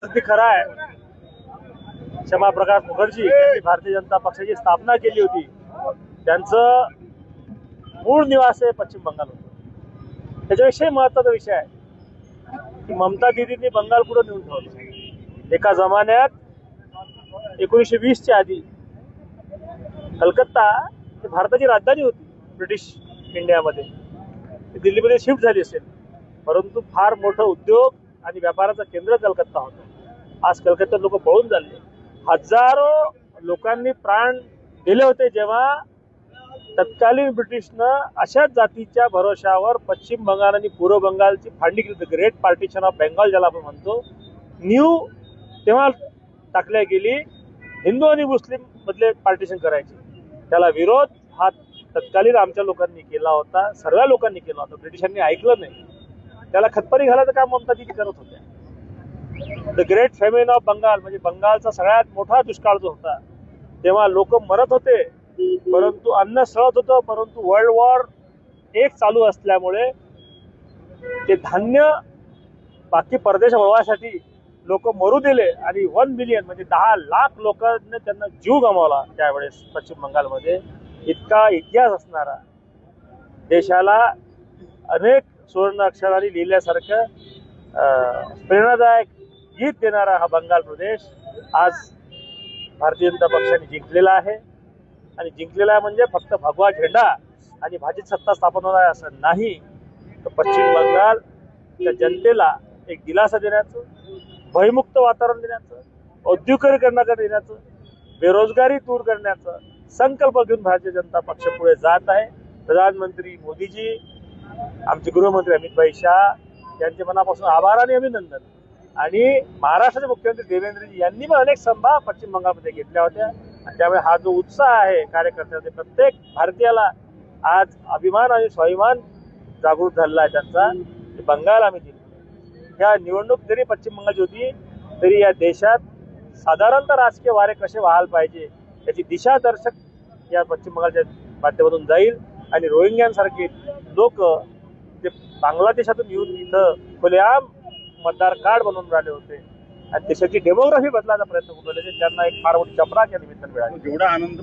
ते खरं आहे. क्षमा प्रकाश मुखर्जी यांनी भारतीय जनता पक्षाची स्थापना केली होती. त्यांचं मूळ निवास हे पश्चिम बंगाल होतं. त्याच्याविषयी महत्त्वाचा विषय आहे की ममता दीदींनी बंगाल पुढे नेऊन ठेवलं. एका जमान्यात 1920 च्या आधी कलकत्ता ही भारताची राजधानी होती ब्रिटिश इंडियामध्ये. दिल्लीमध्ये शिफ्ट झाली असेल, परंतु फार मोठं उद्योग आणि व्यापाराचं केंद्र कलकत्ता होतं. आज कलकत्त्यात लोक पळून चालले. हजारो लोकांनी प्राण दिले होते जेव्हा तत्कालीन ब्रिटिशनं अशाच जातीच्या भरोशावर पश्चिम बंगाल आणि पूर्व बंगालची फाळणी केली. ग्रेट पार्टिशन ऑफ बेंगॉल ज्याला आपण म्हणतो, न्यू तेव्हा टाकल्या गेली हिंदू आणि मुस्लिम मधले पार्टिशन करायचे. त्याला विरोध हा तत्कालीन आमच्या लोकांनी केला होता, सर्व लोकांनी केला होता. ब्रिटिशांनी ऐकलं नाही. त्याला खतपाणी घालायचं काम ममता दीदी करत होत्या. The great famine of Bengal म्हणजे बंगालचा सगळ्यात मोठा दुष्काळ जो होता, तेव्हा लोक मरत होते, परंतु अन्न सळत होतं. परंतु वर्ल्ड वॉर एक चालू असल्यामुळे ते धान्य बाकी परदेश वळवासाठी लोक मरू दिले आणि 1 मिलियन म्हणजे 10 लाख लोकांनी त्यांना जीव गमावला त्यावेळेस पश्चिम बंगालमध्ये. इतका इतिहास असणारा, देशाला अनेक सुवर्ण अक्षरांनी लिहिल्यासारखं प्रेरणादायक गीत देणारा हा बंगाल प्रदेश आज भारतीय जनता पक्षाने जिंकलेला आहे. आणि जिंकलेला आहे म्हणजे फक्त भगवा झेंडा आणि भाजप सत्ता स्थापन होणार आहे असं नाही, तर पश्चिम बंगालच्या जनतेला एक दिलासा देण्याचं, भयमुक्त वातावरण देण्याचं, औद्योगिकीकरणाकडे देण्याचं, बेरोजगारी दूर करण्याचं संकल्प घेऊन भारतीय जनता पक्ष पुढे जात आहे. प्रधानमंत्री मोदीजी, आमचे गृहमंत्री अमित भाई शाह यांचे मनापासून आभार आणि अभिनंदन. आणि महाराष्ट्राचे मुख्यमंत्री देवेंद्रजी यांनी पण अनेक सभा पश्चिम बंगालमध्ये घेतल्या होत्या. आणि त्यामुळे हा जो उत्साह आहे कार्यकर्त्यांचा, प्रत्येक भारतीयाला आज अभिमान आणि स्वाभिमान जागृत झालेला आहे त्यांचा. बंगाल आम्ही जिंकलो. ह्या निवडणूक जरी पश्चिम बंगालची होती तरी या देशात साधारणतः राजकीय वारे कसे व्हायला पाहिजे याची दिशादर्शक या पश्चिम बंगालच्या माध्यमातून जाईल. आणि रोहिंग्यांसारखे लोक जे बांगलादेशातून येऊन इथं खुलेआम मतदार कार्ड बनवून राहिले होते आणि देशाची डेमोग्राफी बदलायचा प्रयत्न करून राहिले, त्यांना एक फार मोठी चपराक या निमित्तानं मिळाली. जेवढा आनंद